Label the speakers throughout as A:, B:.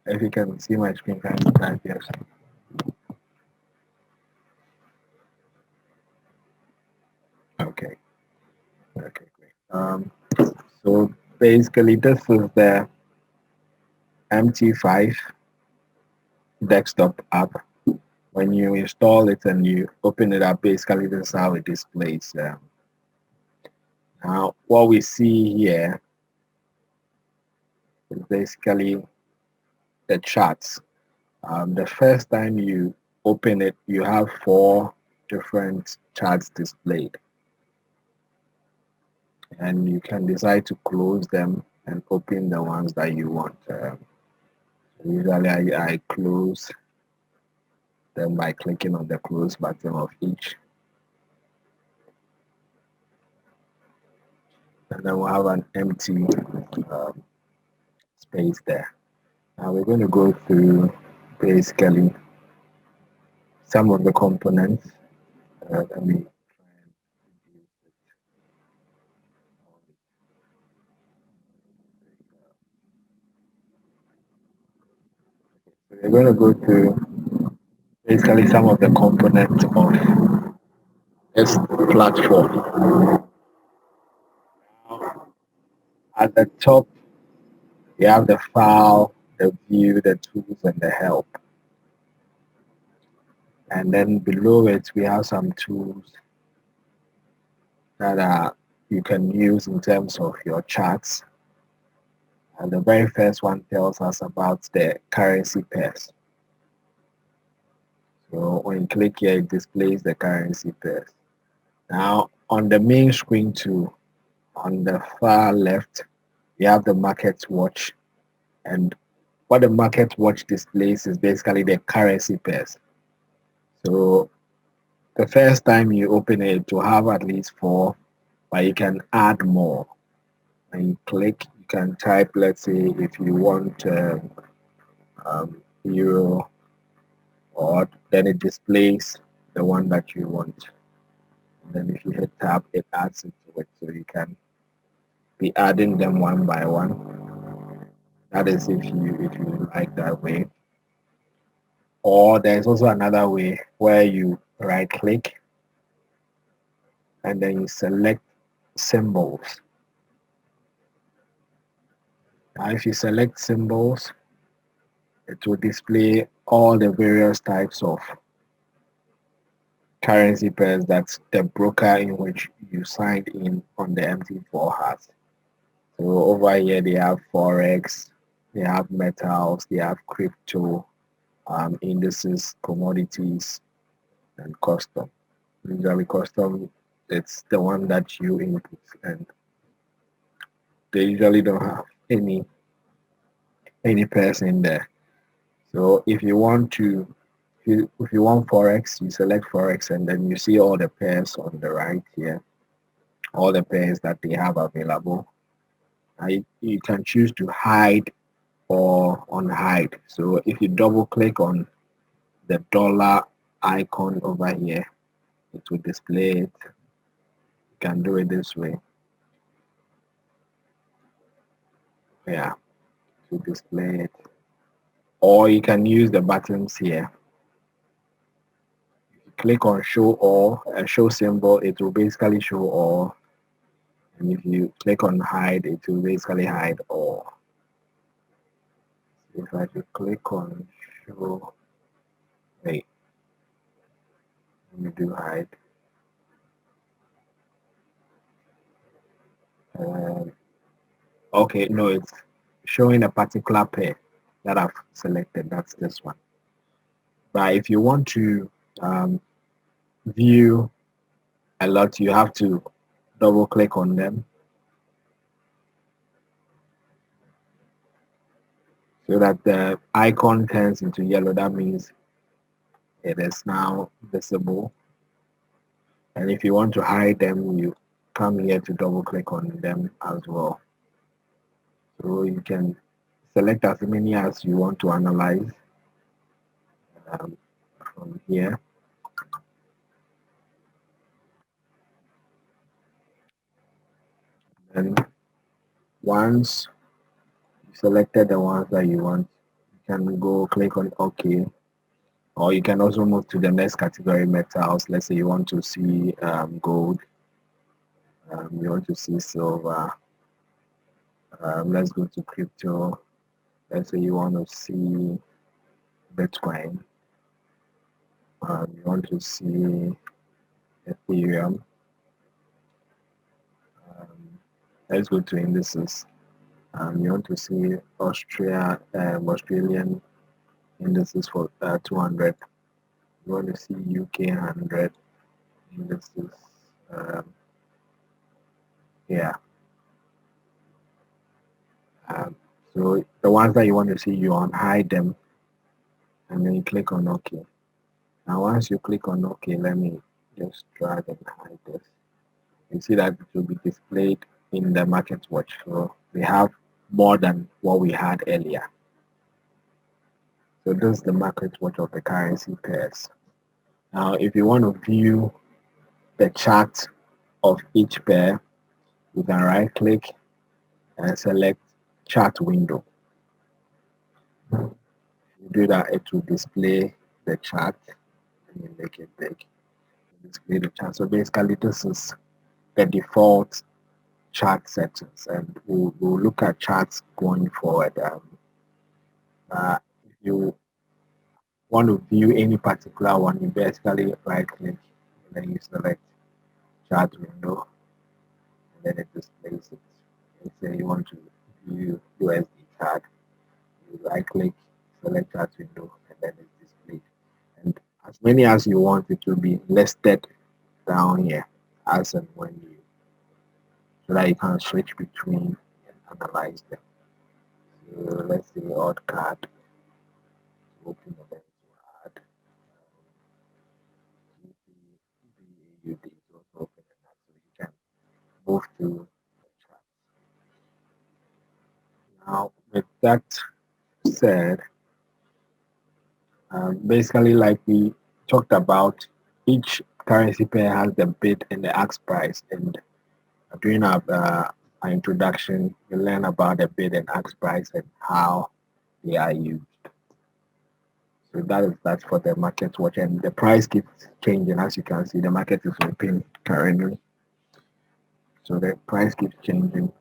A: If you can see my screen, can you type yes? Okay. Okay, great. So basically, this is the MT5 desktop app. When you install it and you open it up, basically this is how it displays. Now, what we see here is basically the charts. The first time you open it, you have 4 different charts displayed, and you can decide to close them and open the ones that you want. Usually, I close them by clicking on the close button of each, and then we'll have an empty um, space there. Now we're going to go through basically some of the components. Let me try and reduce it. So we're going to go through basically some of the components of this platform. At the top, you have the file, the view, the tools, and the help. And then below it, we have some tools that you can use in terms of your charts. And the very first one tells us about the currency pairs. So when you click here, it displays the currency pairs. Now on the main screen too, on the far left, you have the market watch. And what the market watch displays is basically the currency pairs. So the first time you open it, to have at least 4, but you can add more. And you click, you can type, let's say, if you want euro, or then it displays the one that you want. And then if you hit tab, it adds it to it. So you can be adding them one by one. That is if you like that way. Or there's also another way where you right click and then you select symbols. Now if you select symbols, it will display all the various types of currency pairs that the broker in which you signed in on the MT4 has. So over here they have Forex, they have metals, they have crypto, indices, commodities, and custom. Usually custom, it's the one that you input, and they usually don't have any pairs in there. So if you want to, if you want Forex, you select Forex, and then you see all the pairs on the right here, all the pairs that they have available. You can choose to hide or unhide. So if you double click on the dollar icon over here, it will display it. You can do it this way. Yeah, to display it. Or you can use the buttons here. If you click on show all, a show symbol, it will basically show all. And if you click on hide, it will basically hide all. If I could click on show, wait, let me do hide. Okay, no, it's showing a particular pair that I've selected. That's this one. But if you want to view a lot, you have to double click on them so that the icon turns into yellow. That means it is now visible. And if you want to hide them, you come here to double click on them as well. So you can select as many as you want to analyze from here. And once you selected the ones that you want, you can go click on OK, or you can also move to the next category, metals. Let's say you want to see gold, you want to see silver. Let's go to crypto. Let's say you want to see Bitcoin. You want to see Ethereum. Let's go to indices. You want to see Australian indices for 200. You want to see UK 100 indices. Um, yeah. So the ones that you want to see, you unhide them, and then you click on OK. Now once you click on OK, let me just drag and hide this. You see that it will be displayed in the market watch. So we have more than what we had earlier. So this is the market watch of the currency pairs. Now if you want to view the chart of each pair, you can right click and select chart window. You do that, it will display the chart, and you make it big. Display the chart. So basically this is the default chart settings, and we'll look at charts going forward. If you want to view any particular one, you basically right click and then you select chart window, and then it displays it. Let's say you want to view USD chart, you right click, select chart window, and then it's displayed. And as many as you want, it will be listed down here as and when you, so that you can switch between and analyze them. So let's say odd card, open the add BAUD is also open that, so you can move to the chart. Now with that said, basically like we talked about, each currency pair has the bid and the ask price, and during our introduction, we learn about the bid and ask price and how they are used. So that's for the market watch, and the price keeps changing. As you can see, the market is open currently, so the price keeps changing,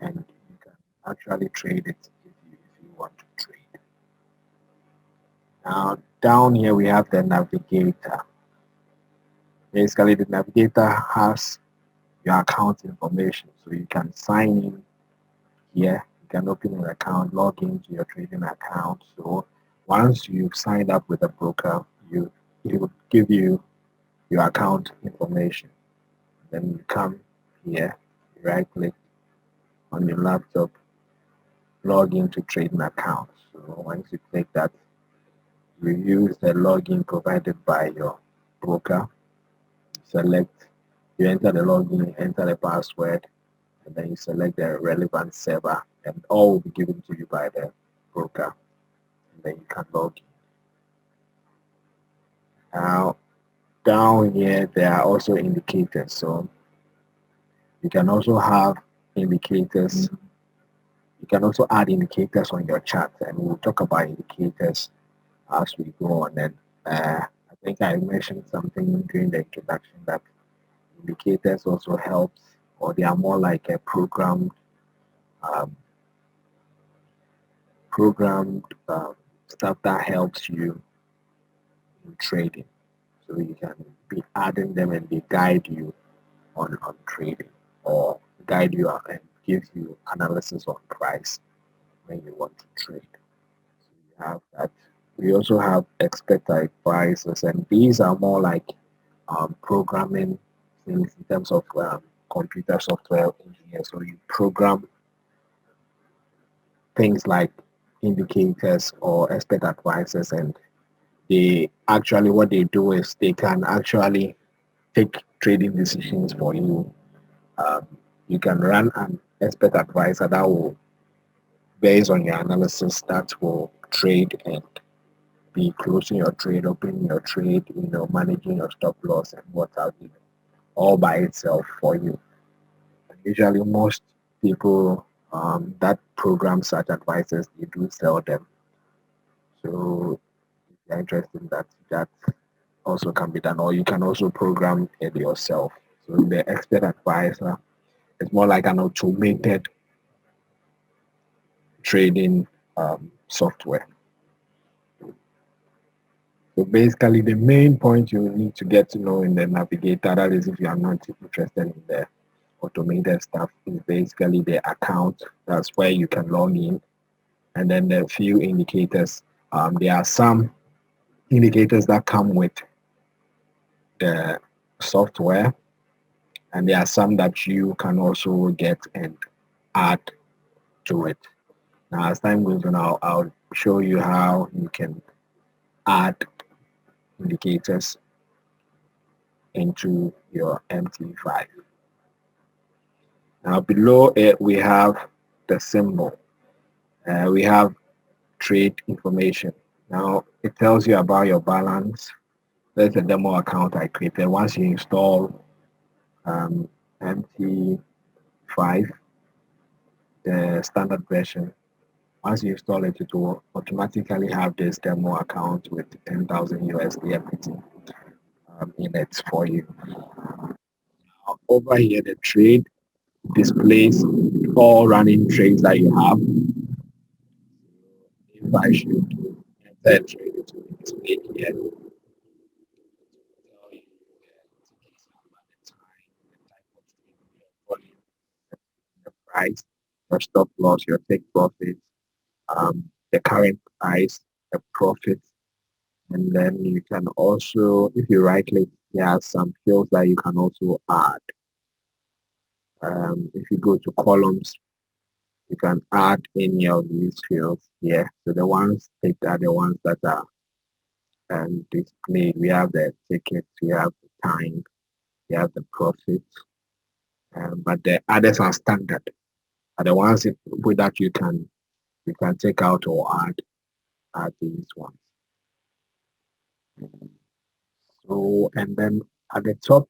A: and you can actually trade it if you want to trade. Now down here we have the navigator. Basically, the navigator has your account information, so you can sign in here. You can open your account, log into your trading account. So once you've signed up with a broker, it will give you your account information. Then you come here, you right click on your laptop, log into trading account. So once you click that, you use the login provided by your broker. You enter the login, enter the password, and then you select the relevant server, and all will be given to you by the broker, and then you can log in. Now down here there are also indicators, so you can also have indicators. You can also add indicators on your chart, and we'll talk about indicators as we go on. And I think I mentioned something during the introduction that indicators also helps, or they are more like a programmed stuff that helps you in trading. So you can be adding them, and they guide you on trading, or guide you and give you analysis on price when you want to trade. So you have that. We also have expert advisors, and these are more like programming things in terms of computer software engineer. So you program things like indicators or expert advisors, and they actually, what they do is they can actually take trading decisions for you. You can run an expert advisor that will, based on your analysis, that will trade and be closing your trade, opening your trade, managing your stop loss and what have you, all by itself for you. And usually, most people that program such advisors, they do sell them. So if you're interested in that, that also can be done, or you can also program it yourself. So the expert advisor is more like an automated trading software. So basically, the main point you need to get to know in the navigator, that is if you are not interested in the automated stuff, is basically the account. That's where you can log in, and then the few indicators. There are some indicators that come with the software, and there are some that you can also get and add to it. Now, as time goes on, I'll show you how you can add indicators into your MT5. Now, below it, we have the symbol. We have trade information. Now, it tells you about your balance. There's a demo account I created. Once you install MT5, the standard version, once you install it, it will automatically have this demo account with 10,000 USD equity in it for you. Now, over here, the trade displays all running trades that you have. If I should enter a trade, it will display here. It will tell you the ticket number, the time, the type of trade, your volume, the price, your stop loss, your take profit, the current price, the profit. And then you can also, if you right click, there are some fields that you can also add. If you go to columns, you can add any of these fields here. So the ones that are the ones that are displayed. We have the tickets, we have the time, we have the profit, but the others are standard. Are the ones with that you can take out or add these ones. So and then at the top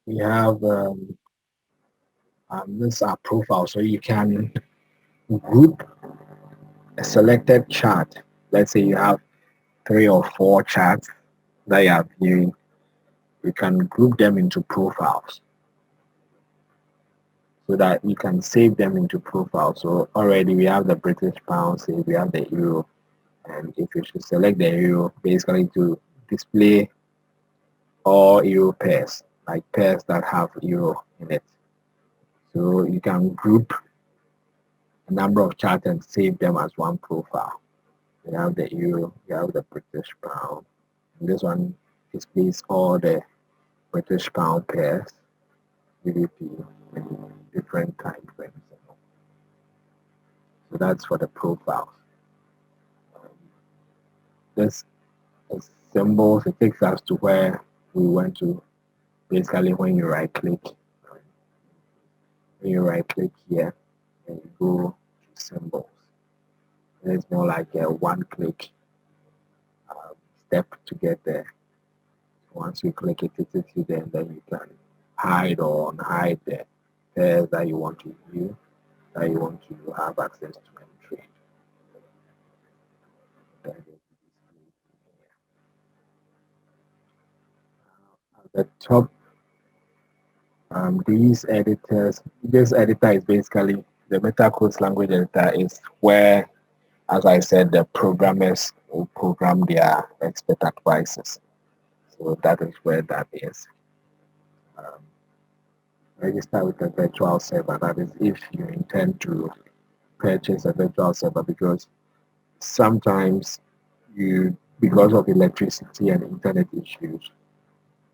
A: we have this our profile, so you can group a selected chart. Let's say you have 3 or 4 charts that you are viewing. You can group them into profiles so that you can save them into profiles. So already we have the British pound, say we have the euro, and if you should select the euro, basically to display all euro pairs, like pairs that have euro in it. So you can group a number of charts and save them as one profile. You have the euro, you have the British pound, and this one displays all the British pound pairs, GBP, in different time frames. So that's for the profiles. This is symbols. It takes us to where we want to. Basically, when you right click here and you go to symbols, and it's more like a one-click step to get there. Once you click it, it takes you there, and then you can hide or unhide the pairs that you want to view, that you want to have access to and trade. At the top, these editors, this editor is basically the MetaCodes language editor is where, as I said, the programmers will program their expert advices. So that is where that is. Register with a virtual server. That is if you intend to purchase a virtual server, because sometimes because of electricity and internet issues,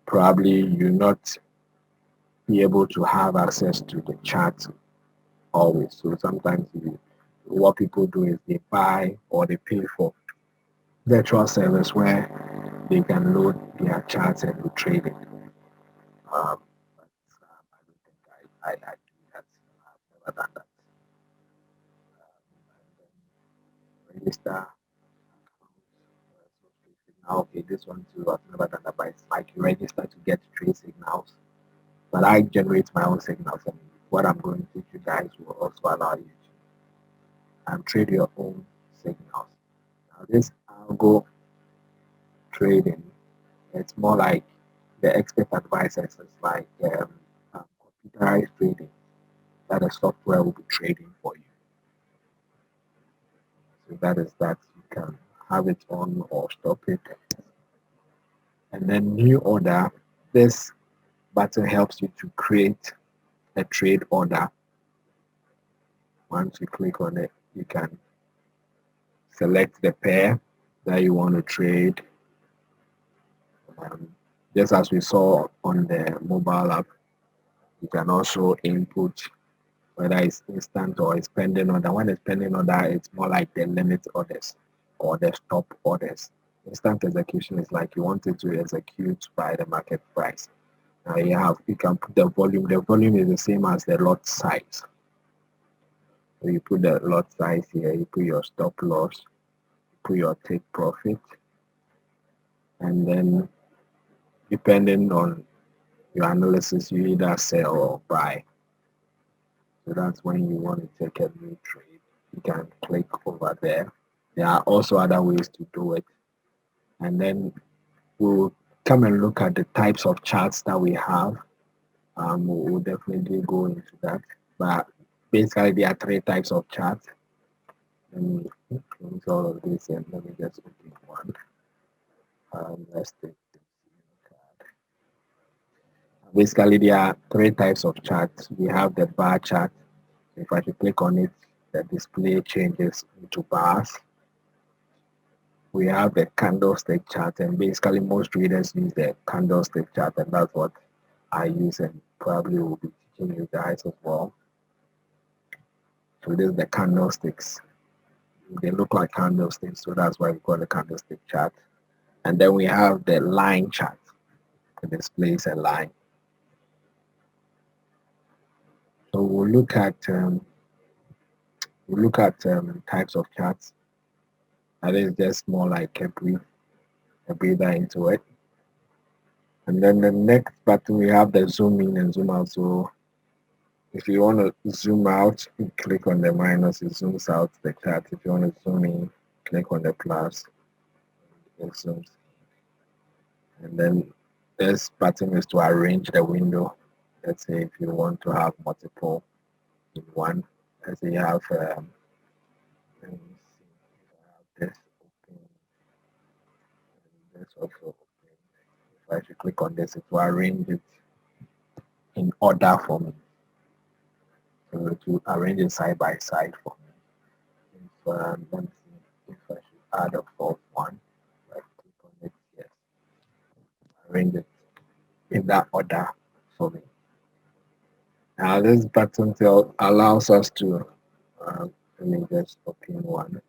A: probably you not be able to have access to the chat always. So sometimes what people do is they buy or they pay for virtual servers where they can load their charts and do trading. But I don't think I do that. I've never done that. Register. Now, okay, this one too, I've never done that, but it's like you register to get trade signals. But I generate my own signals, and what I'm going to teach you guys will also allow you to trade your own signals. Now, this algo trading. It's more like the expert advisors. It's like computerized trading that the software will be trading for you. So that is that. You can have it on or stop it. And then new order. This button helps you to create a trade order. Once you click on it, you can select the pair that you want to trade. Just as we saw on the mobile app, you can also input whether it's instant or it's pending order. When it's pending order, it's more like the limit orders or the stop orders. Instant execution is like you want it to execute by the market price. Now you can put the volume. The volume is the same as the lot size. So you put the lot size here, you put your stop loss, you put your take profit, and then depending on your analysis, you either sell or buy. So that's when you want to take a new trade. You can click over there. There are also other ways to do it. And then we'll come and look at the types of charts that we have. We'll definitely go into that. But basically, there are three types of charts. Let me close all of this and let me just open one. Let's take this card. Basically, there are three types of charts. We have the bar chart. If I should click on it, the display changes into bars. We have the candlestick chart, and basically most traders use the candlestick chart, and that's what I use and probably will be teaching you guys as well. So this is the candlesticks. They look like candlesticks, so that's why we call the candlestick chart. And then we have the line chart. It displays a line. So we'll look at types of charts. That is just more like a breather into it. And then the next button we have the zoom in and zoom out. So if you want to zoom out, you click on the minus, it zooms out the chart. If you want to zoom in, click on the plus, it zooms. And then this button is to arrange the window. Let's say if you want to have multiple in one. Let's say you have, let me see, if I have this open, and this also open. If I should click on this, it will arrange it in order for me. So it will arrange it side by side for me. Let me see if I should add a fourth one. I click on it, yes. Arrange it in that order for me. Now this button allows us to, let me just open one.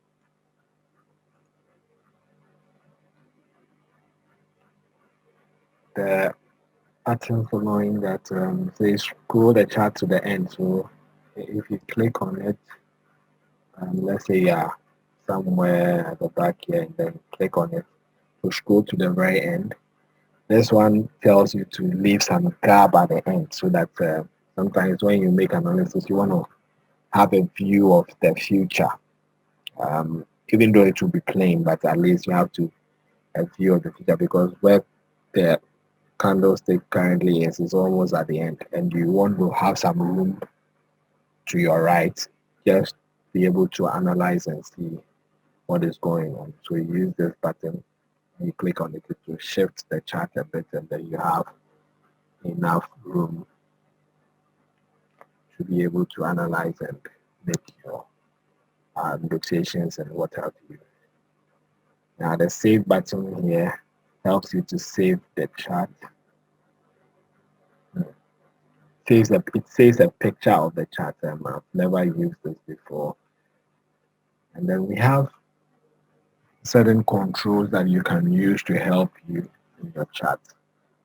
A: The pattern following that says scroll the chart to the end. So if you click on it, let's say you're somewhere at the back here and then click on it to scroll to the very end. This one tells you to leave some gap at the end so that sometimes when you make analysis, you want to have a view of the future. Even though it will be plain, but at least you have to a view of the future, because where the candlestick currently is almost at the end, and you want to have some room to your right, just be able to analyze and see what is going on. So you use this button, you click on it to shift the chart a bit, and then you have enough room to be able to analyze and make your negotiations and what have you. Now the save button here helps you to save the chart. It saves a picture of the chart. I've never used this before. And then we have certain controls that you can use to help you in your chart.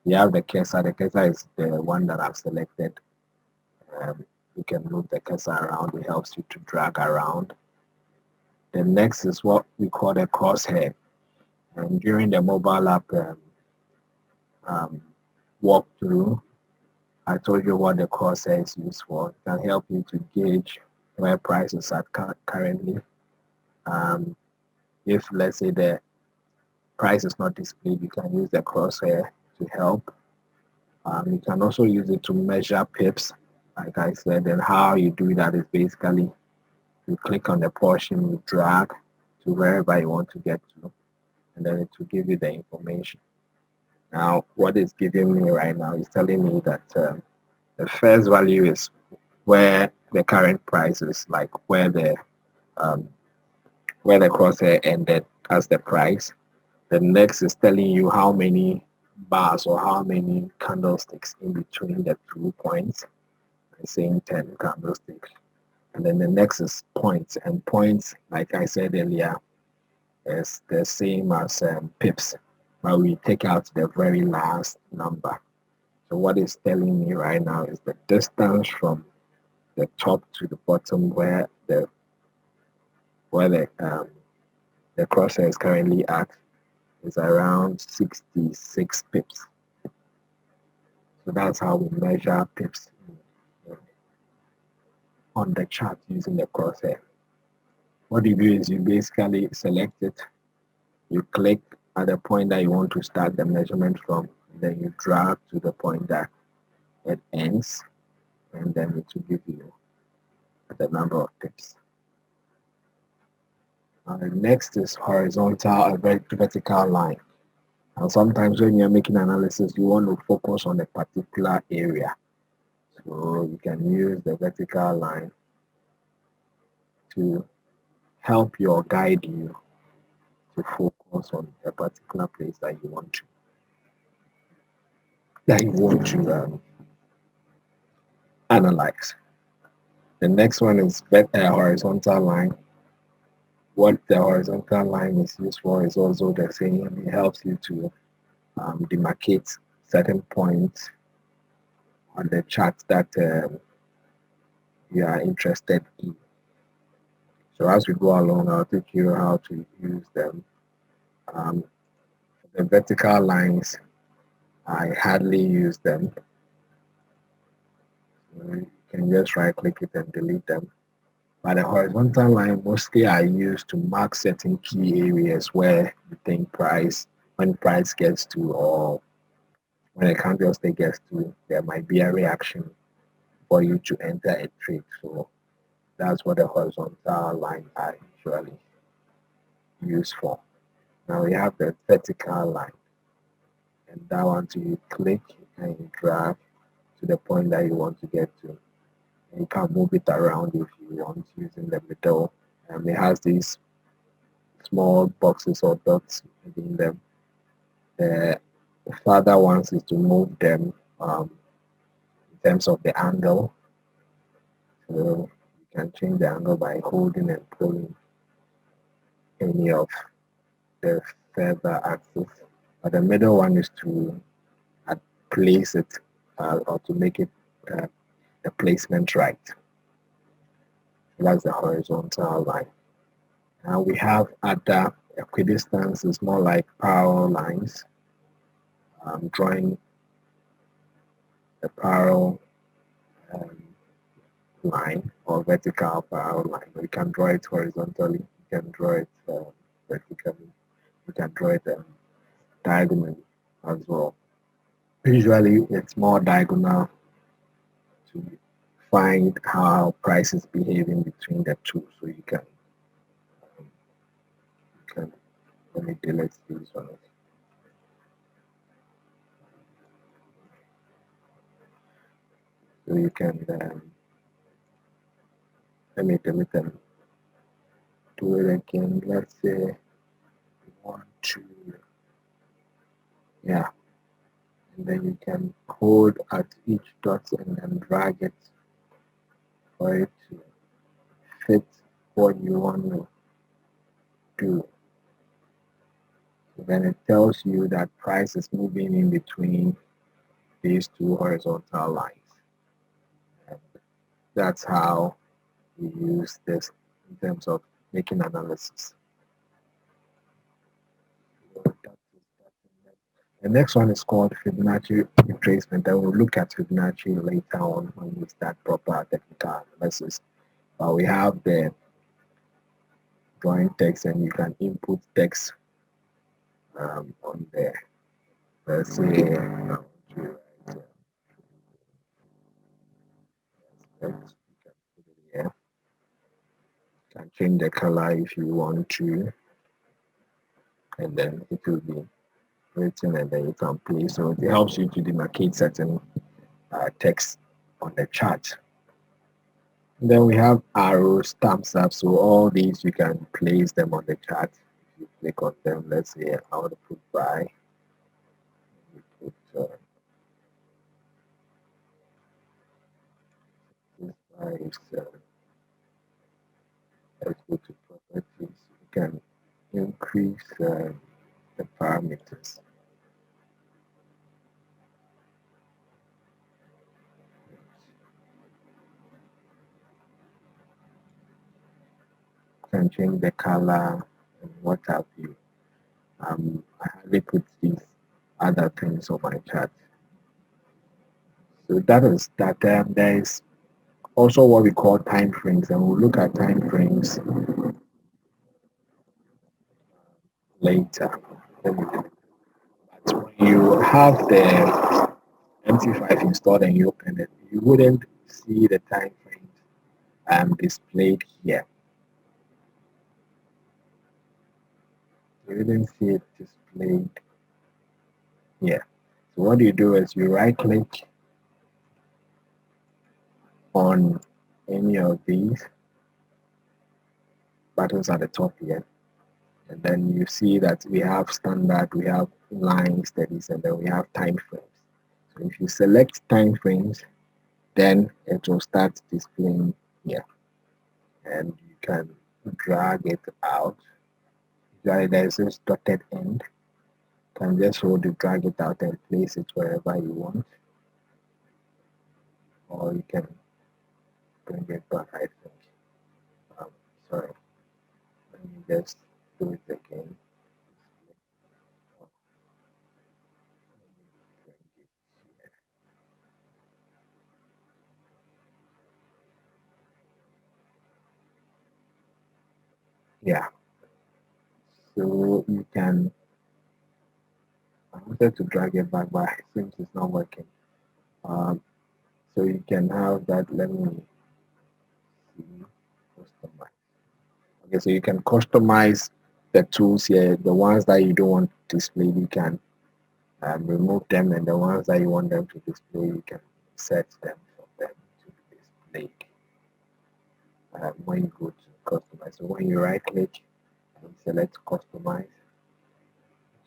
A: We have the cursor. The cursor is the one that I've selected. You can move the cursor around. It helps you to drag around. The next is what we call the crosshair. And during the mobile app walkthrough, I told you what the crosshair is used for. It can help you to gauge where prices are currently. If let's say the price is not displayed, you can use the crosshair to help. You can also use it to measure pips, like I said. And how you do that is basically you click on the portion, you drag to wherever you want to get to, and then it will give you the information. Now, what it's giving me right now is telling me that the first value is where the current price is, like um, where the crosshair ended as the price. The next is telling you how many bars or how many candlesticks in between the 2 points. I'm saying 10 candlesticks. And then the next is points. And points, like I said earlier, is the same as pips, but we take out the very last number. So what it's telling me right now is the distance from the top to the bottom where the crosshair is currently at is around 66 pips. So that's how we measure pips on the chart using the crosshair. What you do is you basically select it, you click at the point that you want to start the measurement from, then you drag to the point that it ends, and then it will give you the number of pips. Next is horizontal and vertical line. And sometimes when you're making analysis, you want to focus on a particular area. So you can use the vertical line to help you or guide you to focus on a particular place that you want to analyze. The next one is horizontal line. What the horizontal line is used for is also the same. It helps you to demarcate certain points on the chart that you are interested in. So as we go along, I'll teach you how to use them. The vertical lines, I hardly use them. You can just right click it and delete them. But the horizontal line mostly I use to mark certain key areas where you think when price gets to, or when a candlestick gets to, there might be a reaction for you to enter a trade. So that's what the horizontal line I usually use for. Now we have the vertical line, and that one too, you click and you drag to the point that you want to get to. And you can move it around if you want using the middle. It has these small boxes or dots within them. The further ones is to move them in terms of the angle. So you can change the angle by holding and pulling any of the further axis. But the middle one is to place it or to make it the placement right. So that's the horizontal line. Now we have other equidistance is more like parallel lines. Drawing the parallel line or vertical parallel line. You can draw it horizontally, you can draw it vertically, you can draw it diagonally as well. Usually it's more diagonal to find how price is behaving between the two. So you can let me delete these ones. So you can let me delete them. Do it again. Let's say 1, 2, yeah. And then you can hold at each dot and then drag it for it to fit what you want to do. So then it tells you that price is moving in between these two horizontal lines. And that's how we use this in terms of making analysis. The next one is called Fibonacci retracement. I will look at Fibonacci later on when we start proper technical analysis. We have the drawing text, and you can input text on there. Let's say let's put it here. You can change the color if you want to, and then it will be written, and then you can play. So it helps you to demarcate certain text on the chart. And then we have arrows, thumbs up. So all these you can place them on the chart. If you click on them, let's say I want to put buy. Put this buy is let's go to properties. You can increase the parameters. You can change the color and what have you. I hardly put these other things on my chart. So that is that. There is also what we call time frames, and we'll look at time frames later. But when you have the MT5 installed and you open it, you wouldn't see the time frames displayed here. You wouldn't see it displayed here. So what you do is you right click on any of these buttons at the top here, and then you see that we have standard, we have line studies, and then we have time frames. So if you select time frames, then it will start displaying here, and you can drag it out. Usually there's this dotted end. You can just hold it, drag it out, and place it wherever you want, or you can bring it back. I think. Sorry, let me just do it again. Yeah, so you can. I wanted to drag it back, but it seems it's not working. So you can have that. Let me see. Customize. Okay, so you can customize the tools here. The ones that you don't want displayed, you can remove them, and the ones that you want them to display, you can set them for them to be displayed when you go to customize. So when you right click and select customize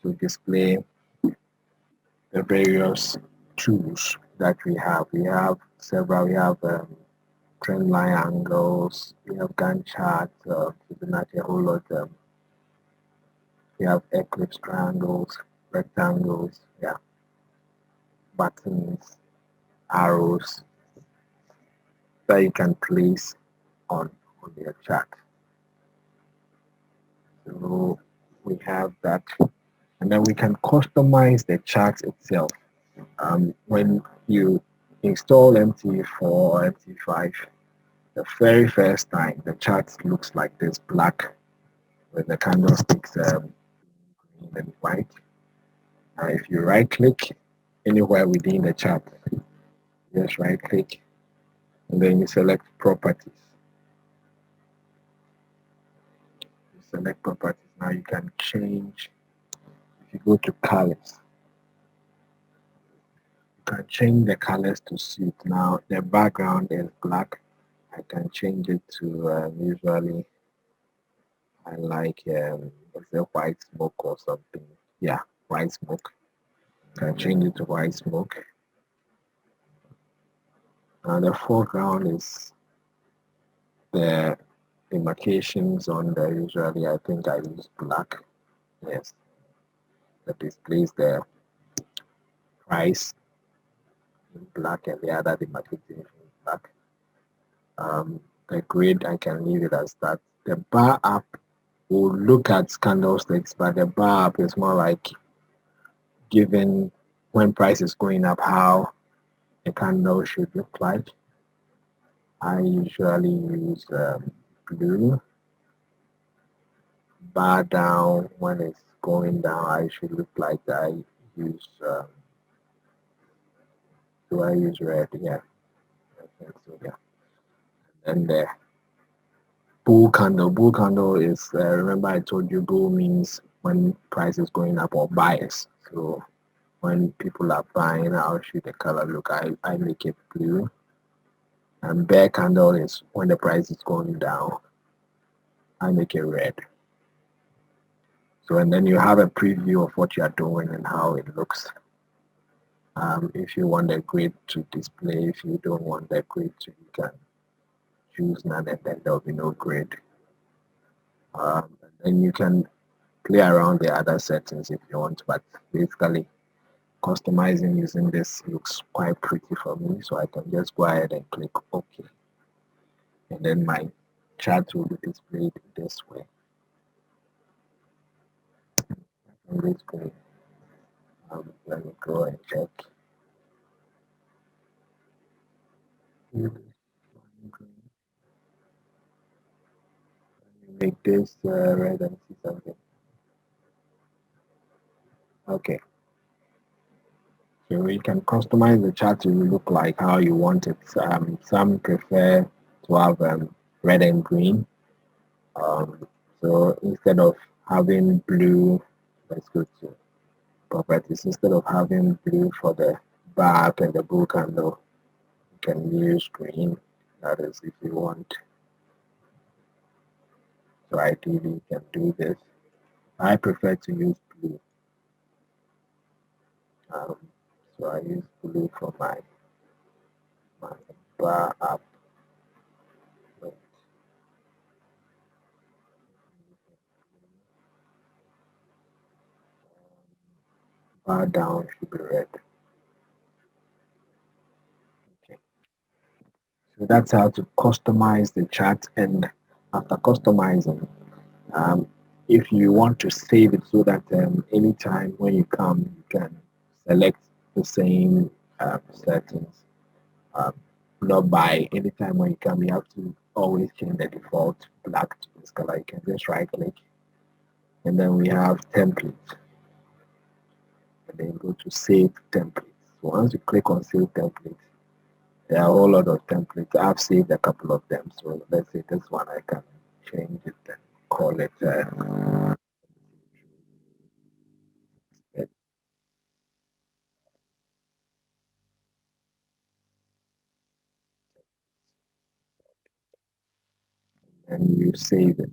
A: to display the various tools that we have. We have several. We have trend line angles. We have Gantt charts. Fibonacci, a whole lot. We have eclipse triangles, rectangles. Yeah, buttons, arrows that you can place on your chart. So we have that, and then we can customize the chart itself. When you install MT4 or MT5, the very first time the chart looks like this, black with the candlesticks green and white. If you right click anywhere within the chart, just right click and then you select properties. You select properties. Now you can change. If you go to colors, you can change the colors to suit. Now the background is black. I can change it to usually I like is it white smoke or something? Yeah, white smoke. Can change it to white smoke. And the foreground is the demarcations on the usually I think I use black. Yes. That displays the price in black and the other demarcations in black. The grid I can leave it as that. The bar up will look at candlesticks, but the bar up is more like given when price is going up how a candle should look like. I usually use blue. Bar down when it's going down, I should look like I use, do I use red? Yeah, I think so, yeah. And the bull candle is, remember I told you bull means when price is going up or bias. So when people are buying, I'll shoot the color. Look, I make it blue. And bear candle is when the price is going down. I make it red. So and then you have a preview of what you are doing and how it looks. If you want the grid to display, if you don't want the grid to, you can choose none, and then there will be no grid. And then you can play around the other settings if you want, but basically customizing using this looks quite pretty for me, so I can just go ahead and click OK, and then my chart will be displayed this way. Basically, let me go and check. Let me make this red and see something. Okay. So you can customize the chart to look like how you want it. Some prefer to have red and green. So instead of having blue, let's go to properties. Instead of having blue for the bar up and the bull candle, you can use green. That is if you want. So ideally you can do this. I prefer to use blue. So I use blue for my bar up. Bar down should be red. Okay. So that's how to customize the chart. And after customizing, if you want to save it so that anytime when you come, you can select the same settings. Um, not by anytime when you come, you have to always change the default black to this color. You can just right click, and then we have templates, and then go to save templates. So once you click on save templates, there are a whole lot of templates. I've saved a couple of them. So let's say this one, I can change it and call it and you save it.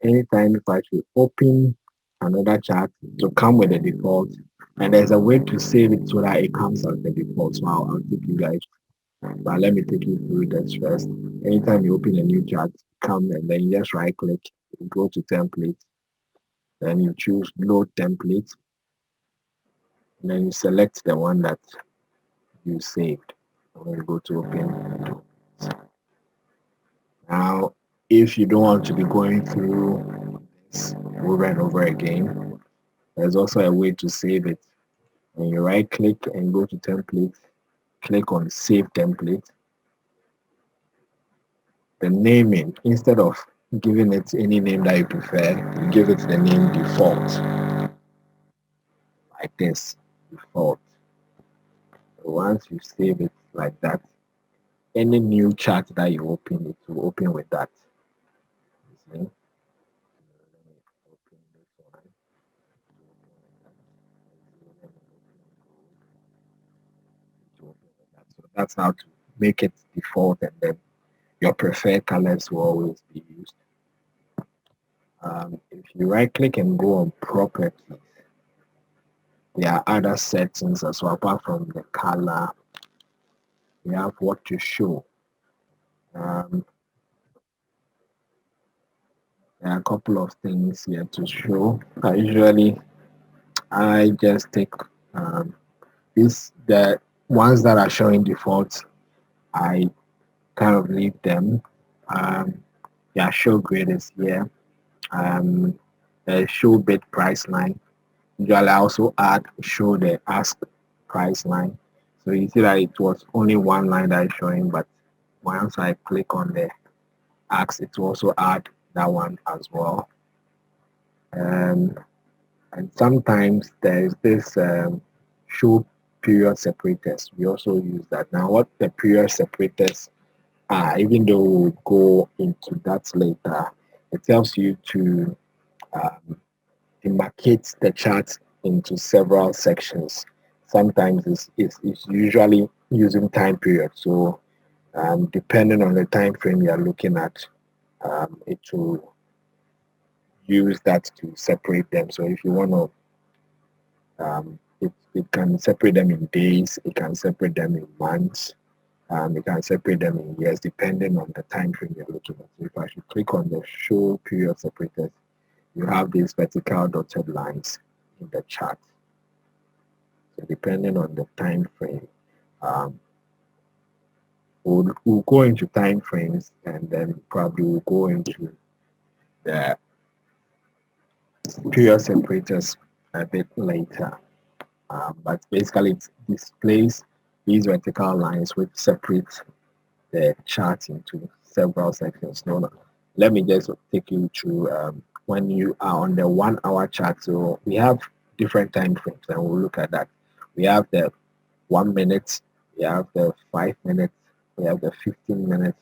A: Anytime if I should open another chart to come with the default, and there's a way to save it so that it comes as the default. So I'll take you guys, but let me take you through this first. Anytime you open a new chart, come and then you just right click, go to template, then you choose load template, and then you select the one that you saved. And then you go to open. Now, if you don't want to be going through this over and over again, there's also a way to save it. When you right click and go to template, click on save template. The naming, instead of giving it any name that you prefer, you give it the name default. Like this, default. So once you save it like that, any new chart that you open, it will open with that. You see? Let me open this one. So that's how to make it default, and then your preferred colors will always be used. If you right click and go on properties, there are other settings as well apart from the color. We have what to show. There are a couple of things here to show. Usually I just take the ones that are showing default, I kind of leave them. Yeah, show grid is here. Show bid price line. Usually I also show the ask price line. So you see that it was only one line that is showing, but once I click on the ask, it will also add that one as well. Um, and sometimes there is this show period separators. We also use that. Now, what the period separators are, even though we'll go into that later, it helps you to um, demarcate the chart into several sections. Sometimes it's usually using time period. So depending on the time frame you're looking at, it will use that to separate them. So if you want to it can separate them in days, it can separate them in months, it can separate them in years, depending on the time frame you're looking at. So if I should click on the show period separators, you have these vertical dotted lines in the chart. So depending on the time frame, um, we'll go into time frames and then probably we'll go into the period separators a bit later. But basically, it displays these vertical lines which separate the chart into several sections. No, no. Let me just take you through when you are on the 1 hour chart. So we have different time frames, and we'll look at that. We have the 1 minute, we have the 5 minutes, we have the 15 minutes,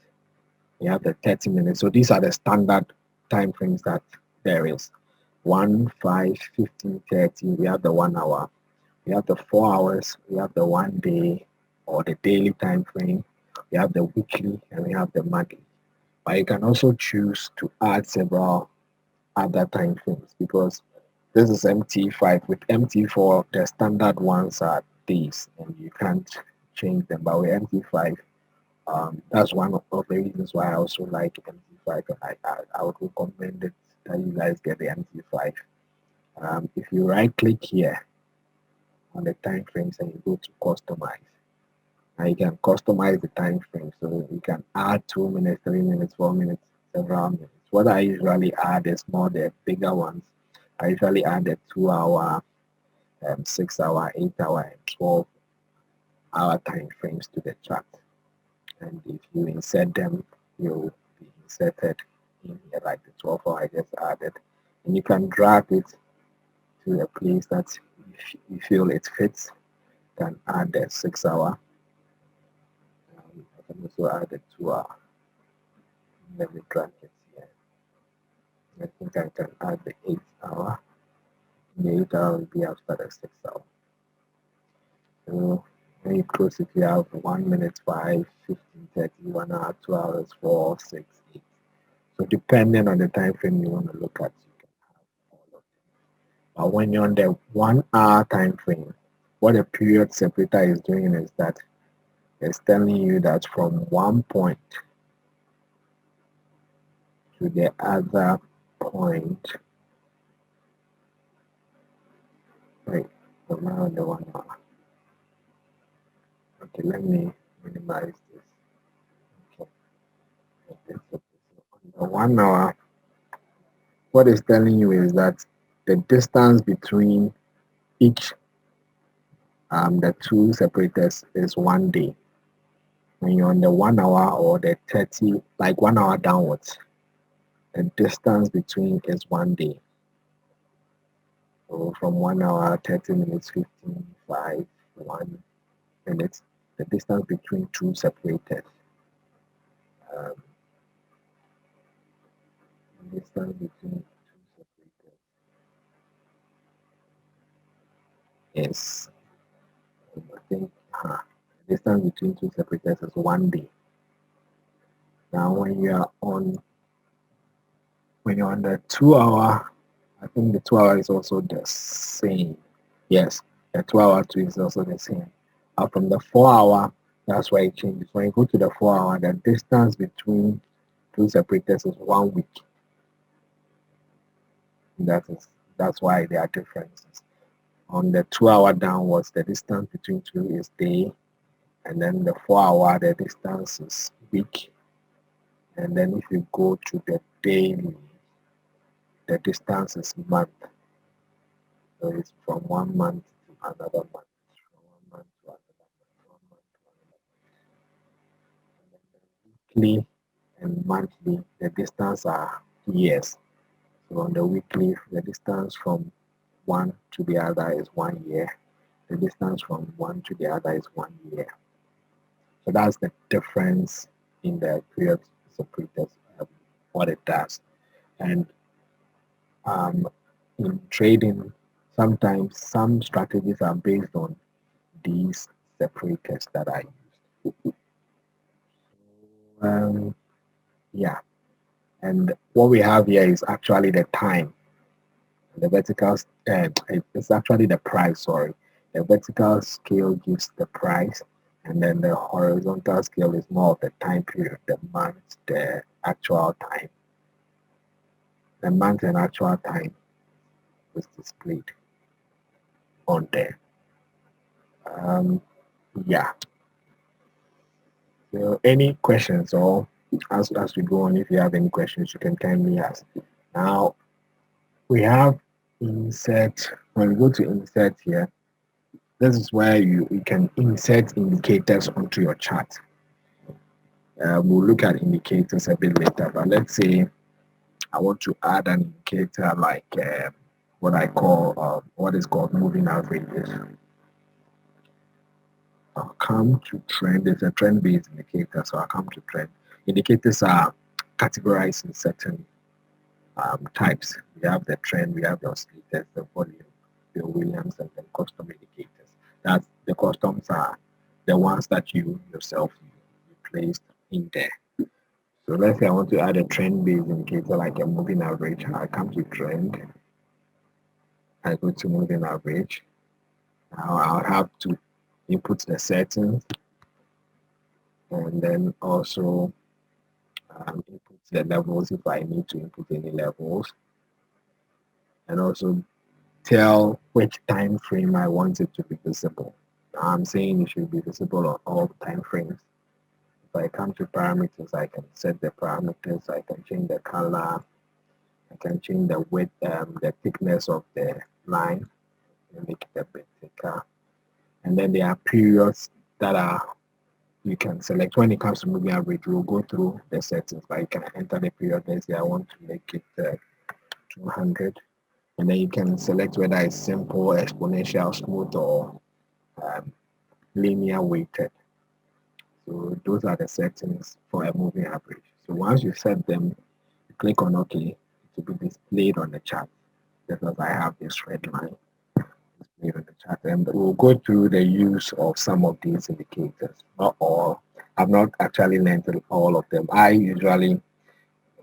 A: we have the 30 minutes. So these are the standard time frames that there is. 1, 5, 15, 30. We have the 1 hour. We have the 4 hours, we have the 1 day or the daily time frame, we have the weekly, and we have the monthly. But you can also choose to add several other time frames because this is MT5. With MT4, the standard ones are days and you can't change them. But with MT5, that's one of the reasons why I also like MT5. I would recommend it that you guys get the MT5. If you right click here on the time frames and you go to customize, and you can customize the time frame. So you can add 2 minutes, 3 minutes, 4 minutes, several minutes. What I usually add is more the bigger ones. I usually add the 2 hour, 6 hour, 8 hour, and 12 hour time frames to the chart. And if you insert them, you'll be inserted in here like the 12 hour I just added. And you can drag it to a place that you feel it fits. You can add the 6 hour. I can also add the 2 hour. Let me drag it here. I think I can add the 8 hour. The 8 hour will be after the 6 hour. So when you close it, you have 1 minute, 5, 15, 30, 1 hour, 2 hours, 4, 6, 8. So depending on the time frame you want to look at, you can have all of them. But when you're on the 1 hour time frame, what a period separator is doing is that it's telling you that from one point to the other point, right, so now on the 1 hour. Okay, let me minimize this. Okay, so on the 1 hour, what it's telling you is that the distance between each the two separators is 1 day. When you're on the 1 hour or the 30, like 1 hour downwards, the distance between is 1 day. So from 1 hour, 30 minutes, 15, 5, 1 minute, the distance between two separators. Um, the distance between two separators is, I think, the distance between two separators is 1 day. Now, when you're on the 2 hour, I think the 2 hour is also the same. Yes, the 2 hour too is also the same. From the 4 hour, that's why it changes. When you go to the 4 hour, the distance between two separators is 1 week. That's why there are differences. On the 2 hour downwards, the distance between two is day, and then the 4 hour, the distance is week. And then if you go to the daily, the distance is month. So it's from 1 month to another month, from 1 month to another month, 1 month to another month. And then the weekly and monthly, the distance are years. So on the weekly, the distance from one to the other is 1 year. The distance from one to the other is 1 year. So that's the difference in the period separators, what it does. And in trading, sometimes some strategies are based on these separators that I use. Yeah, and what we have here is actually the time. The vertical, it's actually the price, sorry. The vertical scale gives the price, and then the horizontal scale is more of the time period, the month, the actual time. The month and actual time is displayed on there. Yeah. So any questions, or as we go on, if you have any questions, you can kindly ask. Now we have insert. When we go to insert here, this is where you can insert indicators onto your chart. We'll look at indicators a bit later, but let's say I want to add an indicator like what I call what is called moving averages. I'll come to trend. It's a trend-based indicator, so I'll come to trend. Indicators are categorized in certain types. We have the trend, we have the oscillators, the volume, the Williams, and the custom indicators. That's the customs are the ones that you yourself you placed in there. So let's say I want to add a trend-based indicator like a moving average. I come to trend. I go to moving average. Now I'll have to input the settings, and then also input the levels if I need to input any levels, and also tell which time frame I want it to be visible. I'm saying it should be visible on all time frames. If I come to parameters, I can set the parameters. I can change the color. I can change the width, the thickness of the line, and make it a bit thicker. And then there are periods that are you can select. When it comes to moving average, we'll go through the settings, but you can enter the period. Let's say I want to make it 200, and then you can select whether it's simple, exponential, smooth, or linear weighted. So those are the settings for a moving average. So once you set them, you click on OK to be displayed on the chart. Just as I have this red line displayed on the chart, and we'll go through the use of some of these indicators. Not all. I've not actually learned all of them. I usually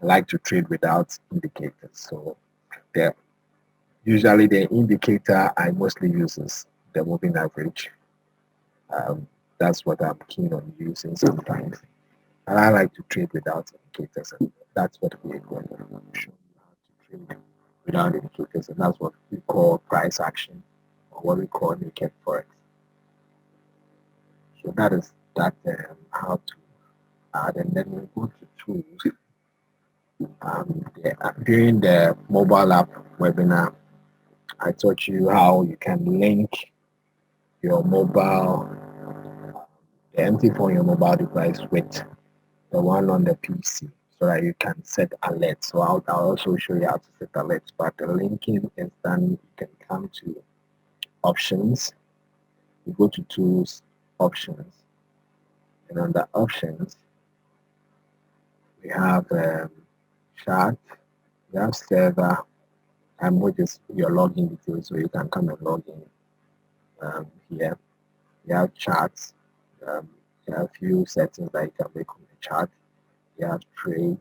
A: like to trade without indicators. So usually the indicator I mostly use is the moving average. That's what I'm keen on using sometimes. And I like to trade without indicators, and that's what we're going to show you how to trade without indicators, and that's what we call price action, or what we call naked forex. So that is that how to add, and then we go to tools. During the mobile app webinar, I taught you how you can link your mobile, the MT4 on your mobile device with the one on the PC, so that you can set alerts. So I'll also show you how to set alerts, but the linking is done. You can come to options, you go to tools, options, and under options, we have chart, we have server, which is your login details, so you can come and log in here. You have charts, you have a few settings that you can make on the chart. You have trade,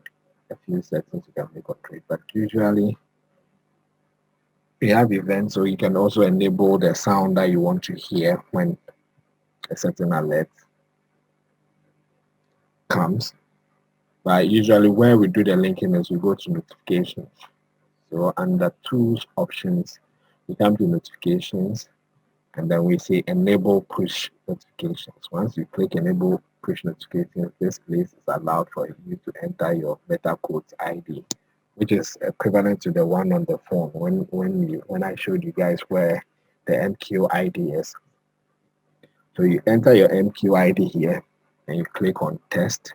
A: a few settings you can make on trade, but usually you have events, so you can also enable the sound that you want to hear when a certain alert comes. But usually where we do the linking is we go to notifications. So under tools options, we come to notifications, and then we say enable push notifications. Once you click enable push notifications, this place is allowed for you to enter your MetaCode ID, which is equivalent to the one on the phone when I showed you guys where the MQ ID is. So you enter your MQ ID here, and you click on test.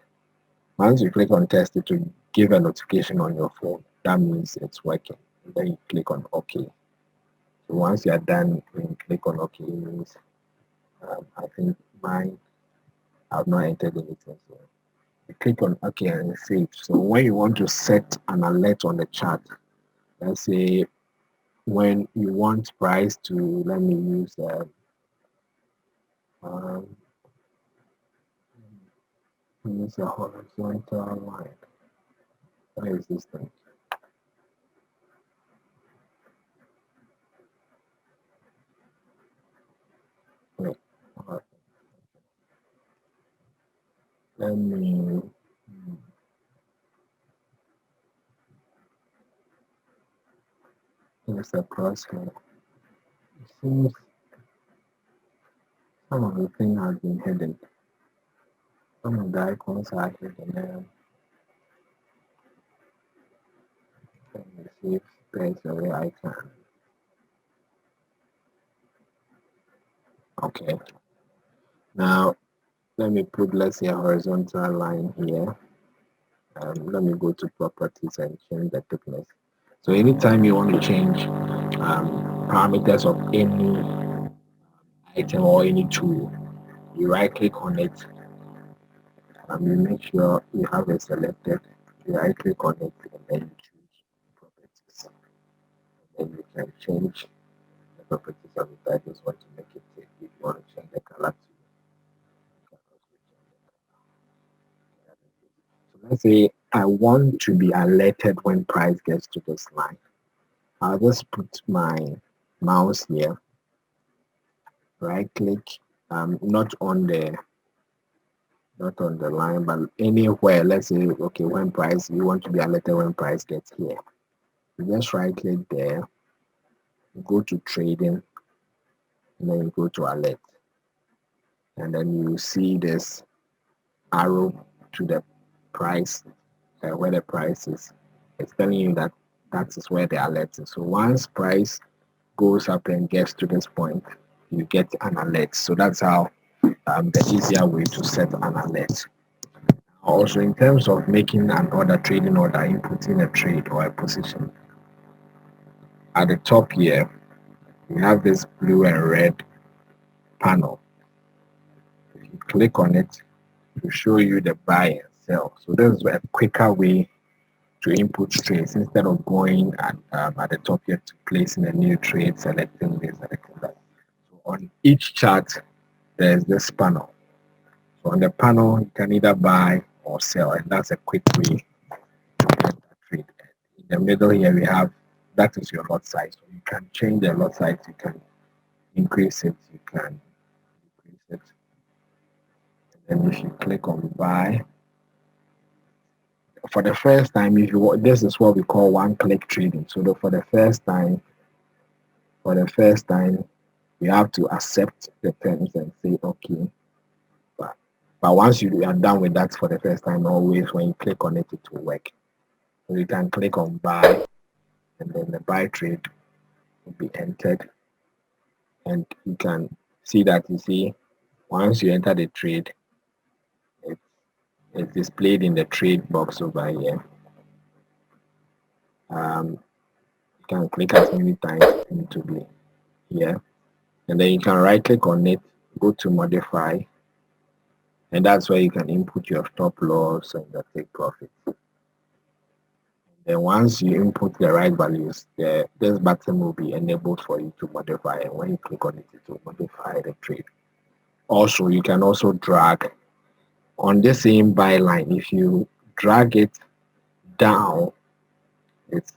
A: Once you click on test, it will give a notification on your phone. that means it's working. And then you click on OK. So once you are done, when you click on OK, it means I think mine, I've not entered anything. So you click on OK and save. So when you want to set an alert on the chart, let's say when you want price to, let me use um, use a horizontal line. Where is this thing? Wait, let me use a crosshair. It seems some of the thing has been hidden. Some of the icons are hidden. Let me see if there's a way I can. Okay. Now let me put, let's say, a horizontal line here. Let me go to properties and change the thickness. So anytime you want to change parameters of any item or any tool, you right click on it. You make sure you have it selected. You right click on it and then you choose properties. And then you can change the properties of it. I just want to make it if you want to change the color to, you can also change the color. So let's say I want to be alerted when price gets to this line. I'll just put my mouse here, right click, not on the line, but anywhere. Let's say, okay, when price, you want to be alerted when price gets here. You just right click there, go to trading, and then you go to alert. And then you see this arrow to the price, where the price is. It's telling you that that is where the alert is. So once price goes up and gets to this point, you get an alert. So that's how the easier way to set an alert. Also, in terms of making an order, trading order, inputting a trade or a position, at the top here, you have this blue and red panel. If you click on it, it will show you the buy and sell. So this is a quicker way to input trades instead of going at the top here to placing a new trade, selecting this, selecting that. So on each chart, there's this panel. So on the panel, you can either buy or sell, and that's a quick way to get that trade. In the middle here, we have, that is your lot size. So you can change the lot size, you can increase it, you can decrease it. And then if you click on buy, for the first time, if you, this is what we call one-click trading. So for the first time, you have to accept the terms and say okay. But once you are done with that for the first time, always when you click on it, it will work. So you can click on buy, and then the buy trade will be entered, and you can see that, you see, once you enter the trade, it's displayed in the trade box over here. You can click as many times into be here, and then you can right click on it, go to modify, and that's where you can input your stop loss and the take profit. Then once you input the right values, this button will be enabled for you to modify, and when you click on it, it will modify the trade. Also, you can also drag on the same buy line. If you drag it down, it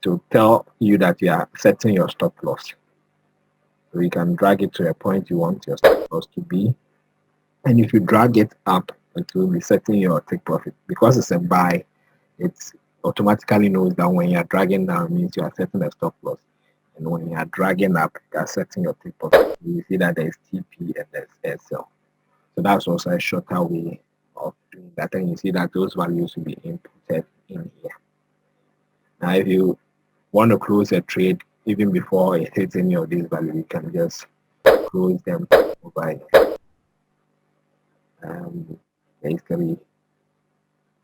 A: will tell you that you are setting your stop loss. So you can drag it to a point you want your stop loss to be, and if you drag it up, it will be setting your take profit. Because it's a buy, it's automatically knows that when you're dragging down, it means you are setting a stop loss, and when you are dragging up, you are setting your take profit. You see that there's TP and there's SL. So that's also a shorter way of doing that, and you see that those values will be inputted in here. Now, if you want to close a trade even before it hits any of these values, you can just close them over here. Basically,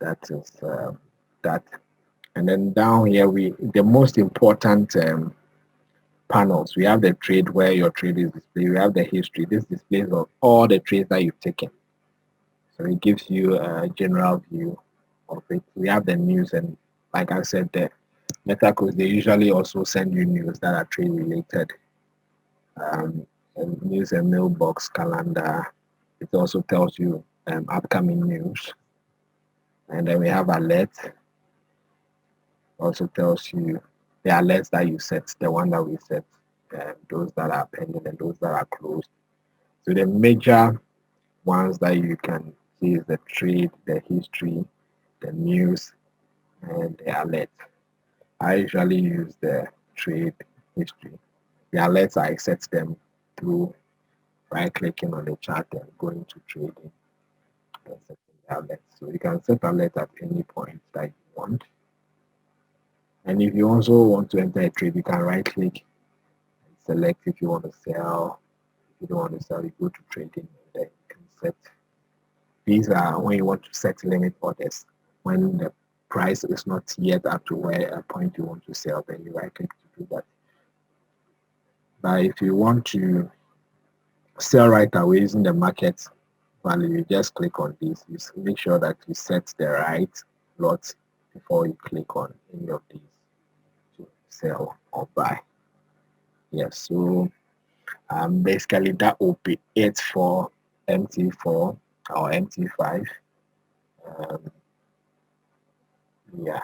A: that is that. And then down here, the most important panels. We have the trade where your trade is displayed. We have the history. This displays of all the trades that you've taken. So it gives you a general view of it. We have the news, and like I said, the MetaCodes, they usually also send you news that are trade related. And news and mailbox calendar. It also tells you upcoming news. And then we have alerts. Also tells you the alerts that you set, the one that we set, those that are pending and those that are closed. So the major ones that you can see is the trade, the history, the news, and the alert. I usually use the trade history. The alerts, I set them through right clicking on the chart and going to trading and setting the alert. So you can set alert at any point that you want. And if you also want to enter a trade, you can right click and select if you want to sell. If you don't want to sell, you go to trading and then you can set. These are when you want to set limit orders. When the price is not yet up to where a point you want to sell, then you right click to do that. But if you want to sell right away using the market value, you just click on this. You make sure that you set the right lot before you click on any of these to sell or buy. Yes, so basically that will be it for MT4 or MT5. Um, yeah,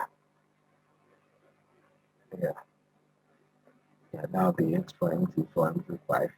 A: yeah, yeah, that'll be it for MT4, MT5.